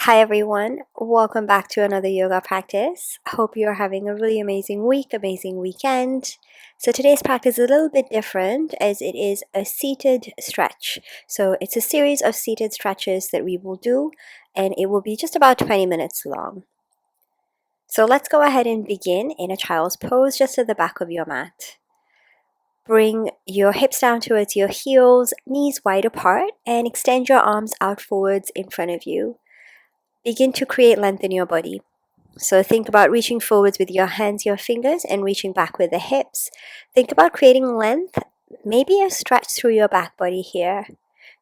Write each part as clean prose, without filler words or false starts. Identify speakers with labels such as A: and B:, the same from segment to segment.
A: Hi everyone, welcome back to another yoga practice. Hope you're having a really amazing week, amazing weekend. So today's practice is a little bit different as it is a seated stretch. So it's a series of seated stretches that we will do and it will be just about 20 minutes long. So let's go ahead and begin in a child's pose just at the back of your mat. Bring your hips down towards your heels, knees wide apart, and extend your arms out forwards in front of you. Begin to create length in your body. So think about reaching forwards with your hands, your fingers, and reaching back with the hips. Think about creating length, maybe a stretch through your back body here.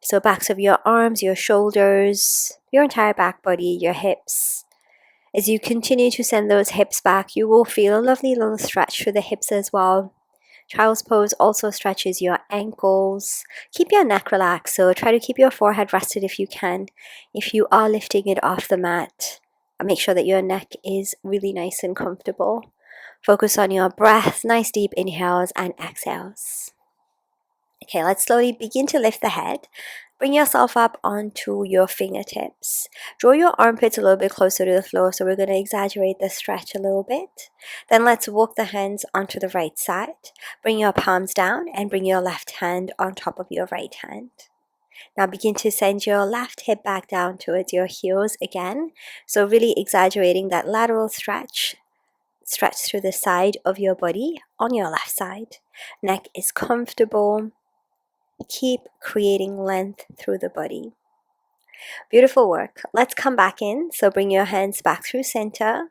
A: So backs of your arms, your shoulders, your entire back body, your hips. As you continue to send those hips back, you will feel a lovely little stretch through the hips as well. Child's pose also stretches your ankles. Keep your neck relaxed, so try to keep your forehead rested if you can. If you are lifting it off the mat, make sure that your neck is really nice and comfortable. Focus on your breath, nice deep inhales and exhales. Okay, let's slowly begin to lift the head. Bring yourself up onto your fingertips. Draw your armpits a little bit closer to the floor, so we're going to exaggerate the stretch a little bit. Then let's walk the hands onto the right side. Bring your palms down and bring your left hand on top of your right hand. Now begin to send your left hip back down towards your heels again. So really exaggerating that lateral stretch. Stretch through the side of your body on your left side. Neck is comfortable. Keep creating length through the body. Beautiful work. Let's come back in. So bring your hands back through center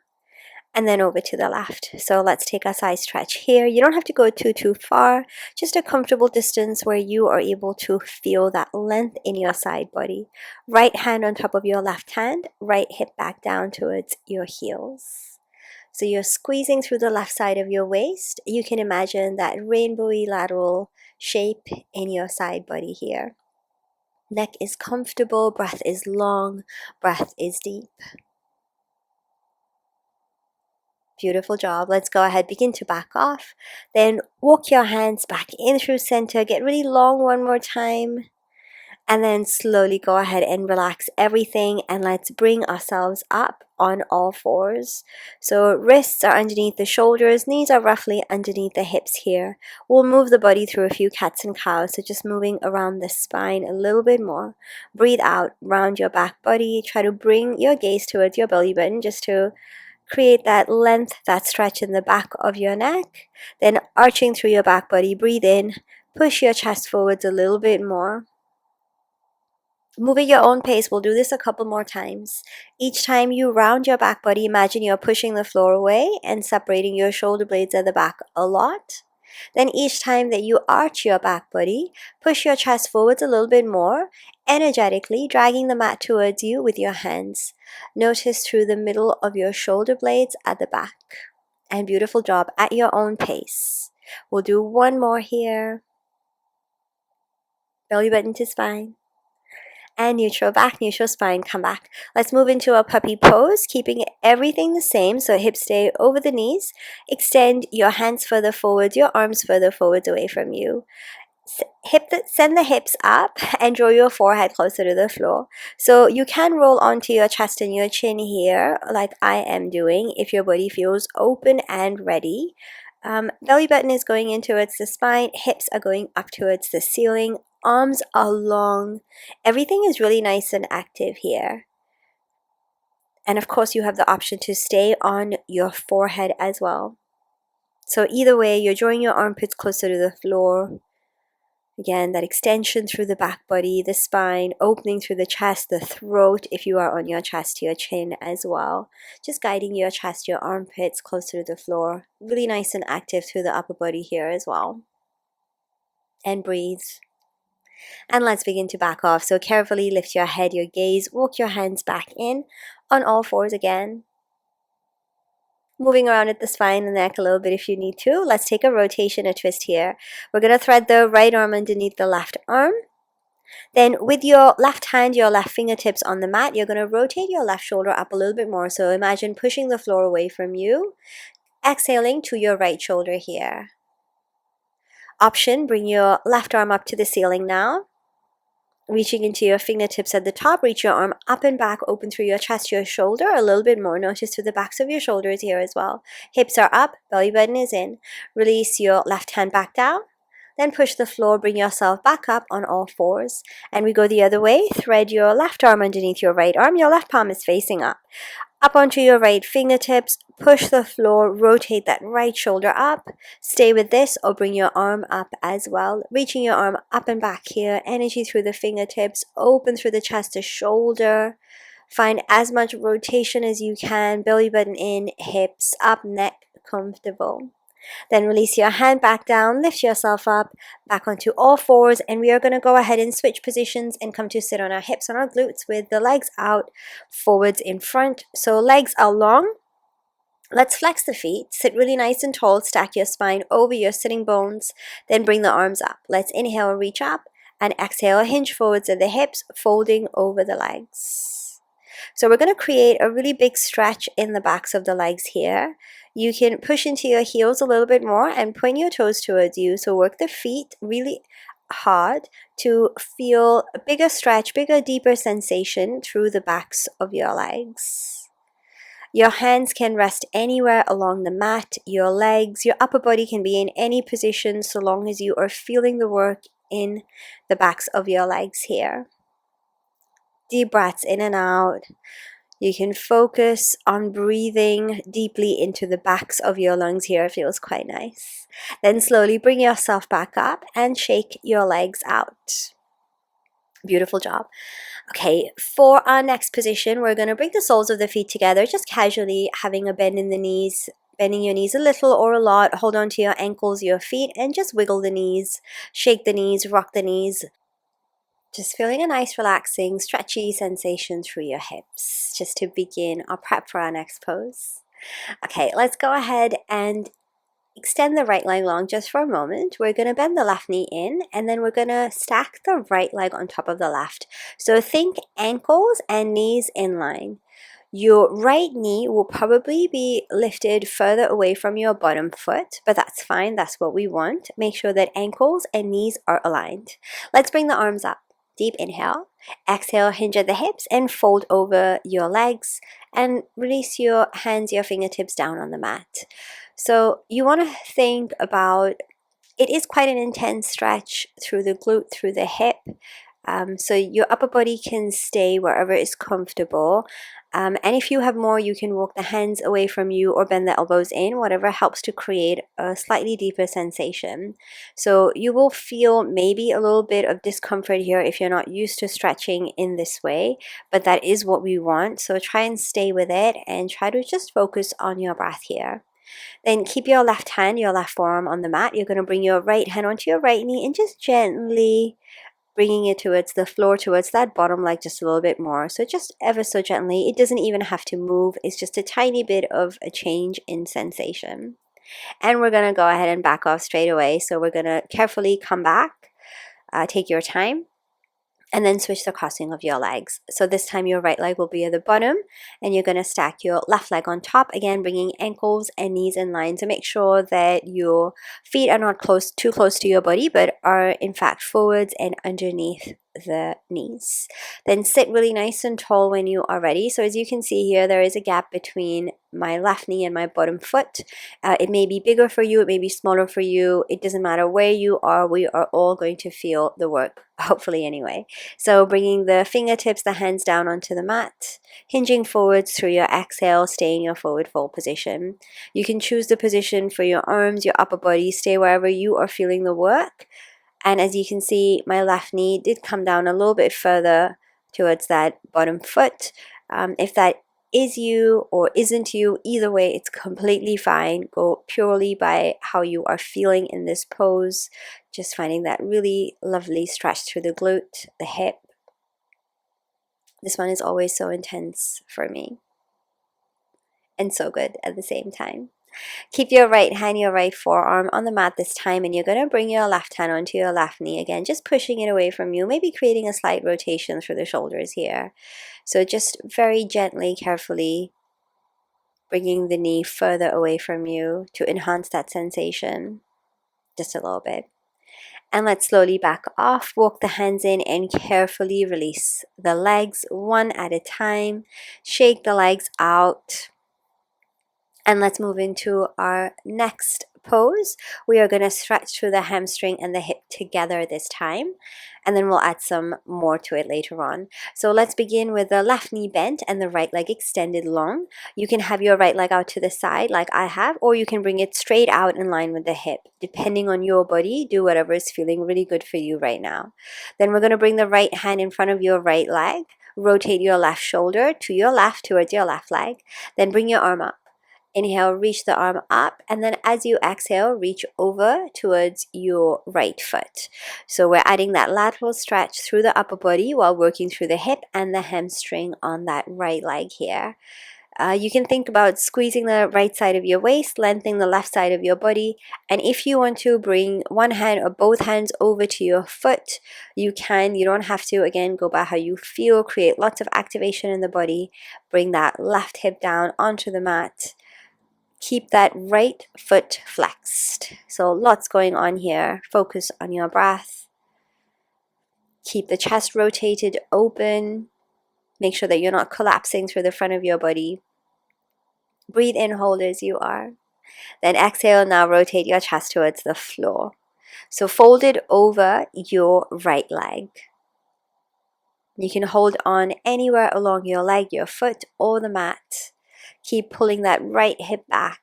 A: and then over to the left. So let's take a side stretch here. You don't have to go too far, just a comfortable distance where you are able to feel that length in your side body. Right hand on top of your left hand, right hip back down towards your heels. So you're squeezing through the left side of your waist. You can imagine that rainbowy lateral shape in your side body here. Neck is comfortable, breath is long, breath is deep. Beautiful job. Let's go ahead, begin to back off. Then walk your hands back in through center. Get really long one more time. And then slowly go ahead and relax everything, and let's bring ourselves up on all fours. So wrists are underneath the shoulders, knees are roughly underneath the hips here. We'll move the body through a few cats and cows, so just moving around the spine a little bit more. Breathe out, round your back body. Try to bring your gaze towards your belly button just to create that length, that stretch in the back of your neck. Then arching through your back body, breathe in, push your chest forwards a little bit more. Move at your own pace. We'll do this a couple more times. Each time you round your back body, imagine you're pushing the floor away and separating your shoulder blades at the back a lot. Then each time that you arch your back body, push your chest forwards a little bit more, energetically dragging the mat towards you with your hands. Notice through the middle of your shoulder blades at the back. And beautiful job at your own pace. We'll do one more here. Belly button to spine. And neutral back, neutral spine, come back. Let's move into a puppy pose, keeping everything the same. So hips stay over the knees. Extend your hands further forward, your arms further forward away from you. Send the hips up and draw your forehead closer to the floor. So you can roll onto your chest and your chin here, like I am doing, if your body feels open and ready. Belly button is going in towards the spine, hips are going up towards the ceiling, arms are long. Everything is really nice and active here. And of course, you have the option to stay on your forehead as well. So either way, you're drawing your armpits closer to the floor. Again, that extension through the back body, the spine, opening through the chest, the throat, if you are on your chest, your chin as well. Just guiding your chest, your armpits closer to the floor. Really nice and active through the upper body here as well. And breathe. And let's begin to back off. So carefully lift your head, your gaze, walk your hands back in on all fours again. Moving around at the spine and neck a little bit if you need to. Let's take a rotation, a twist here. We're going to thread the right arm underneath the left arm. Then with your left hand, your left fingertips on the mat, you're going to rotate your left shoulder up a little bit more. So imagine pushing the floor away from you. Exhaling to your right shoulder here. Option, bring your left arm up to the ceiling now. reaching into your fingertips at the top. Reach your arm up and back, open through your chest, your shoulder, a little bit more. Notice through the backs of your shoulders here as well. Hips are up, belly button is in. Release your left hand back down. Then push the floor, bring yourself back up on all fours. And we go the other way. Thread your left arm underneath your right arm. Your left palm is facing up. Up onto your right fingertips, push the floor, rotate that right shoulder up. Stay with this or bring your arm up as well. Reaching your arm up and back here, energy through the fingertips, open through the chest to shoulder. Find as much rotation as you can, belly button in, hips up, neck comfortable. Then release your hand back down, lift yourself up, back onto all fours, and we are going to go ahead and switch positions and come to sit on our hips, on our glutes with the legs out, forwards in front. So legs are long. Let's flex the feet, sit really nice and tall, stack your spine over your sitting bones, then bring the arms up. Let's inhale, reach up, and exhale, hinge forwards at the hips, folding over the legs. So we're going to create a really big stretch in the backs of the legs here. You can push into your heels a little bit more and point your toes towards you. So work the feet really hard to feel a bigger stretch, bigger, deeper sensation through the backs of your legs. Your hands can rest anywhere along the mat, your legs, your upper body can be in any position so long as you are feeling the work in the backs of your legs here. Deep breaths in and out. You can focus on breathing deeply into the backs of your lungs here. It feels quite nice. Then slowly bring yourself back up and shake your legs out. Beautiful job. Okay, for our next position, we're going to bring the soles of the feet together, just casually having a bend in the knees, bending your knees a little or a lot. Hold on to your ankles, your feet, and just wiggle the knees, shake the knees, rock the knees. Just feeling a nice, relaxing, stretchy sensation through your hips, just to begin our prep for our next pose. Okay, let's go ahead and extend the right leg long just for a moment. We're going to bend the left knee in, and then we're going to stack the right leg on top of the left. So think ankles and knees in line. Your right knee will probably be lifted further away from your bottom foot, but that's fine. That's what we want. Make sure that ankles and knees are aligned. Let's bring the arms up. Deep inhale. Exhale, hinge at the hips and fold over your legs and release your hands, your fingertips down on the mat. So you want to think about, it is quite an intense stretch through the glute, through the hip. So your upper body can stay wherever is comfortable. And if you have more, you can walk the hands away from you or bend the elbows in, whatever helps to create a slightly deeper sensation. So you will feel maybe a little bit of discomfort here if you're not used to stretching in this way, but that is what we want. So try and stay with it and try to just focus on your breath here. Then keep your left hand, your left forearm on the mat. You're going to bring your right hand onto your right knee and just gently bringing it towards the floor, towards that bottom leg just a little bit more. So just ever so gently. It doesn't even have to move. It's just a tiny bit of a change in sensation. And we're going to go ahead and back off straight away. So we're going to carefully come back. Take your time. And then switch the crossing of your legs. So this time your right leg will be at the bottom and you're going to stack your left leg on top, again bringing ankles and knees in line to make sure that your feet are not too close to your body but are in fact forwards and underneath the knees. Then sit really nice and tall when you are ready. So as you can see here, there is a gap between my left knee and my bottom foot. It may be bigger for you, it may be smaller for you. It doesn't matter where you are, we are all going to feel the work, hopefully anyway. So bringing the fingertips, the hands down onto the mat, hinging forwards through your exhale, stay in your forward fold position. You can choose the position for your arms, your upper body, stay wherever you are feeling the work. And as you can see, my left knee did come down a little bit further towards that bottom foot. If that is you or isn't you, either way, it's completely fine. Go purely by how you are feeling in this pose. Just finding that really lovely stretch through the glute, the hip. This one is always so intense for me and so good at the same time. Keep your right hand, your right forearm on the mat this time, and you're going to bring your left hand onto your left knee again, just pushing it away from you, maybe creating a slight rotation through the shoulders here. So just very gently, carefully bringing the knee further away from you to enhance that sensation just a little bit. And let's slowly back off, walk the hands in and carefully release the legs one at a time. Shake the legs out. And let's move into our next pose. We are going to stretch through the hamstring and the hip together this time, and then we'll add some more to it later on. So let's begin with the left knee bent and the right leg extended long. You can have your right leg out to the side like I have, or you can bring it straight out in line with the hip. Depending on your body, do whatever is feeling really good for you right now. Then we're going to bring the right hand in front of your right leg. Rotate your left shoulder to your left towards your left leg. Then bring your arm up. Inhale, reach the arm up, and then as you exhale, reach over towards your right foot. So we're adding that lateral stretch through the upper body while working through the hip and the hamstring on that right leg here. You can think about squeezing the right side of your waist, lengthening the left side of your body, and if you want to bring one hand or both hands over to your foot, you can. You don't have to. Again, go by how you feel. Create lots of activation in the body. Bring that left hip down onto the mat. Keep that right foot flexed. So lots going on here. Focus on your breath. Keep the chest rotated open. Make sure that you're not collapsing through the front of your body. Breathe in, hold as you are. Then exhale, now rotate your chest towards the floor. So fold it over your right leg. You can hold on anywhere along your leg, your foot, or the mat. Keep pulling that right hip back.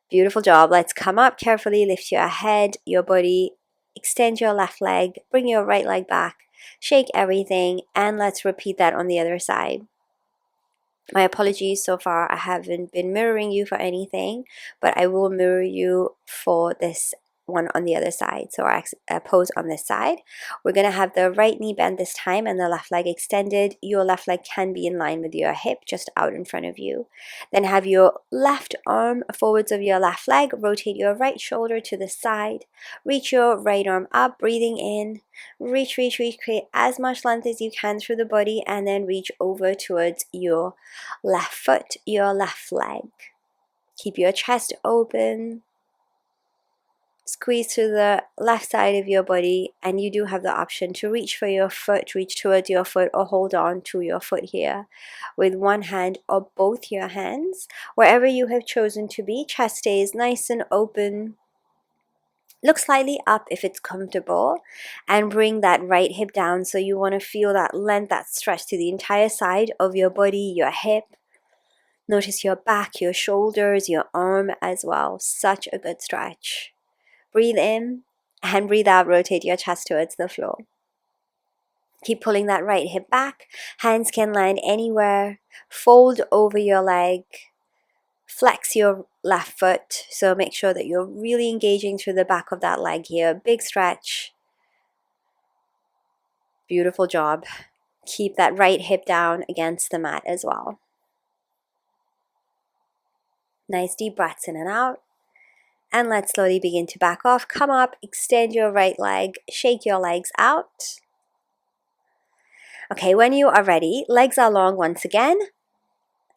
A: Beautiful job. Let's come up carefully, lift your head, your body, extend your left leg, bring your right leg back, shake everything, and let's repeat that on the other side. My apologies so far, I haven't been mirroring you for anything, but I will mirror you for this one on the other side. So our pose on this side, we're going to have the right knee bent this time and the left leg extended. Your left leg can be in line with your hip, just out in front of you. Then have your left arm forwards of your left leg, rotate your right shoulder to the side, reach your right arm up, breathing in, reach, create as much length as you can through the body, and then reach over towards your left foot, your left leg. Keep your chest open. Squeeze through the left side of your body, and you do have the option to reach for your foot, reach towards your foot, or hold on to your foot here with one hand or both your hands. Wherever you have chosen to be, chest stays nice and open. Look slightly up if it's comfortable, and bring that right hip down. So you want to feel that length, that stretch to the entire side of your body, your hip. Notice your back, your shoulders, your arm as well. Such a good stretch. Breathe in and breathe out, rotate your chest towards the floor. Keep pulling that right hip back. Hands can land anywhere. Fold over your leg. Flex your left foot. So make sure that you're really engaging through the back of that leg here. Big stretch. Beautiful job. Keep that right hip down against the mat as well. Nice deep breaths in and out. And let's slowly begin to back off. Come up, extend your right leg, shake your legs out. Okay, when you are ready, legs are long once again.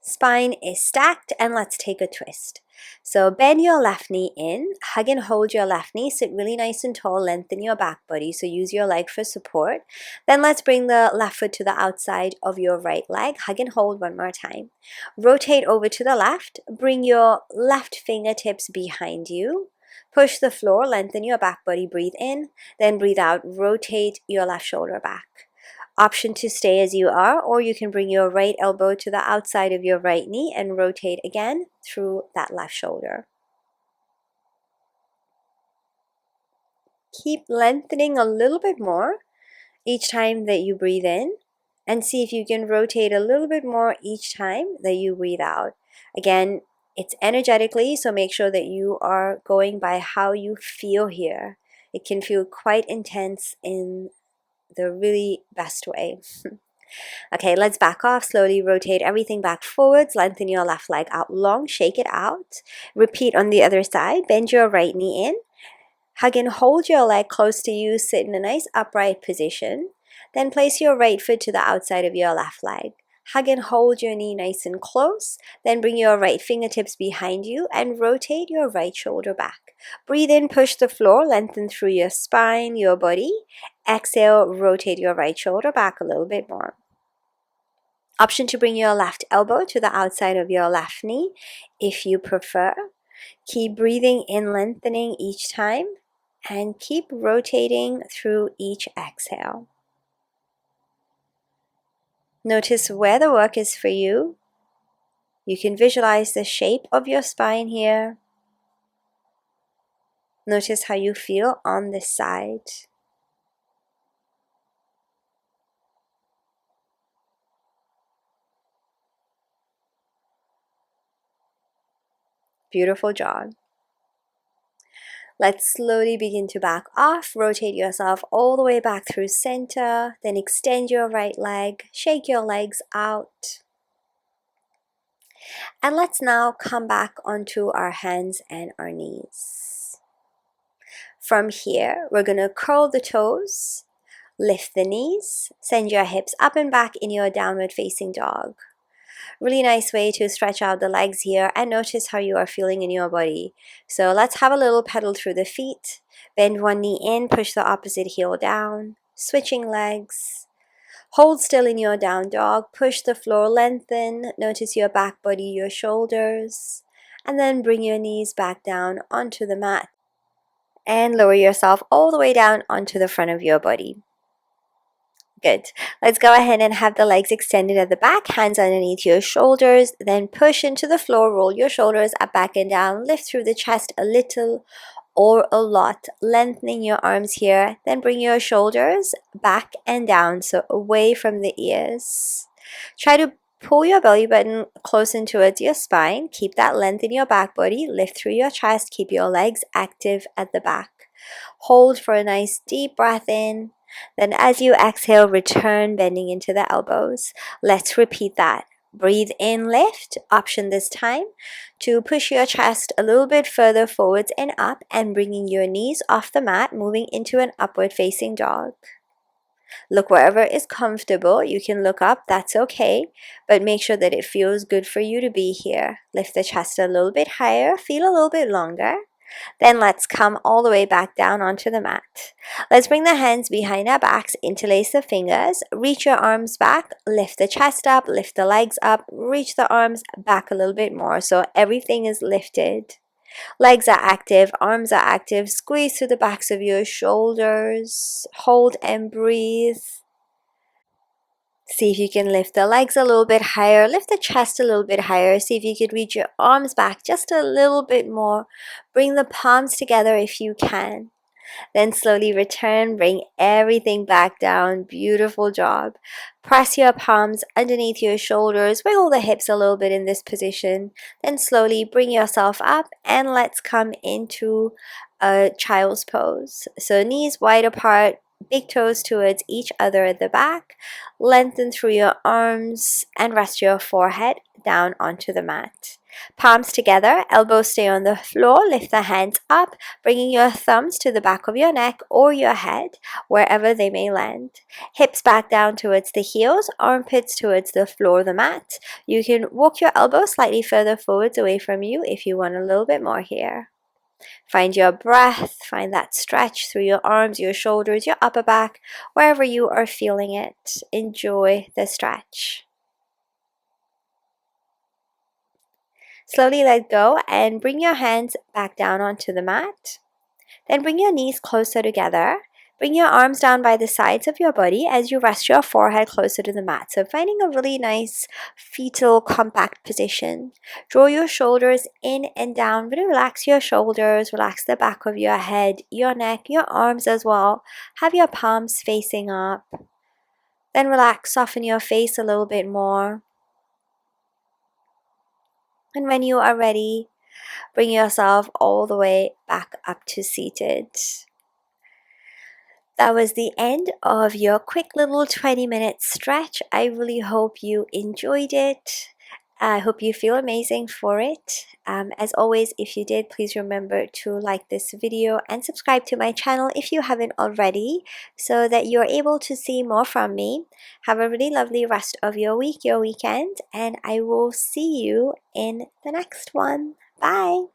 A: Spine is stacked, and let's take a twist. So bend your left knee in, hug and hold your left knee, sit really nice and tall, lengthen your back body, so use your leg for support. Then let's bring the left foot to the outside of your right leg, hug and hold one more time. Rotate over to the left, bring your left fingertips behind you, push the floor, lengthen your back body, breathe in, then breathe out, rotate your left shoulder back. Option to stay as you are, or you can bring your right elbow to the outside of your right knee and rotate again through that left shoulder. Keep lengthening a little bit more each time that you breathe in, and see if you can rotate a little bit more each time that you breathe out. Again, it's energetically, so make sure that you are going by how you feel here. It can feel quite intense in the really best way. Okay, let's back off, slowly rotate everything back forwards, lengthen your left leg out long, shake it out. Repeat on the other side, bend your right knee in, hug and hold your leg close to you, sit in a nice upright position. Then place your right foot to the outside of your left leg. Hug and hold your knee nice and close. Then bring your right fingertips behind you and rotate your right shoulder back. Breathe in, push the floor, lengthen through your spine, your body. Exhale, rotate your right shoulder back a little bit more. Option to bring your left elbow to the outside of your left knee if you prefer. Keep breathing in, lengthening each time, and keep rotating through each exhale. Notice where the work is for you. You can visualize the shape of your spine here. Notice how you feel on this side. Beautiful job. Let's slowly begin to back off. Rotate yourself all the way back through center. Then extend your right leg. Shake your legs out. And let's now come back onto our hands and our knees. From here, we're going to curl the toes, lift the knees, send your hips up and back in your downward facing dog. Really nice way to stretch out the legs here and notice how you are feeling in your body. So let's have a little pedal through the feet. Bend one knee in, push the opposite heel down, switching legs. Hold still in your down dog, push the floor, lengthen, notice your back body, your shoulders, and then bring your knees back down onto the mat and lower yourself all the way down onto the front of your body. Good. Let's go ahead and have the legs extended at the back, hands underneath your shoulders, then push into the floor, roll your shoulders up, back and down, lift through the chest a little or a lot, lengthening your arms here, then bring your shoulders back and down, so away from the ears. Try to pull your belly button close in towards your spine, keep that length in your back body, lift through your chest, keep your legs active at the back. Hold for a nice deep breath in. Then as you exhale, return bending into the elbows. Let's repeat that. Breathe in, lift. Option this time to push your chest a little bit further forwards and up and bringing your knees off the mat, moving into an upward facing dog. Look wherever is comfortable. You can look up, that's okay, but make sure that it feels good for you to be here. Lift the chest a little bit higher, feel a little bit longer. Then let's come all the way back down onto the mat. Let's bring the hands behind our backs, interlace the fingers, reach your arms back, lift the chest up, lift the legs up, reach the arms back a little bit more so everything is lifted. Legs are active, arms are active, squeeze through the backs of your shoulders, hold and breathe. See if you can lift the legs a little bit higher, lift the chest a little bit higher. See if you could reach your arms back just a little bit more. Bring the palms together if you can. Then slowly return, bring everything back down. Beautiful job. Press your palms underneath your shoulders, wiggle the hips a little bit in this position. Then slowly bring yourself up and let's come into a child's pose. So knees wide apart, big toes towards each other at the back. Lengthen through your arms and rest your forehead down onto the mat. Palms together, elbows stay on the floor, lift the hands up, bringing your thumbs to the back of your neck or your head, wherever they may land. Hips back down towards the heels, armpits towards the floor of the mat. You can walk your elbows slightly further forwards away from you if you want a little bit more here. Find your breath, find that stretch through your arms, your shoulders, your upper back, wherever you are feeling it. Enjoy the stretch. Slowly let go and bring your hands back down onto the mat. Then bring your knees closer together. Bring your arms down by the sides of your body as you rest your forehead closer to the mat. So finding a really nice fetal compact position. Draw your shoulders in and down. Really relax your shoulders. Relax the back of your head, your neck, your arms as well. Have your palms facing up. Then relax, soften your face a little bit more. And when you are ready, bring yourself all the way back up to seated. That was the end of your quick little 20-minute stretch. I really hope you enjoyed it. I hope you feel amazing for it. As always, if you did, please remember to like this video and subscribe to my channel if you haven't already, so that you're able to see more from me. Have a really lovely rest of your week, your weekend, and I will see you in the next one. Bye!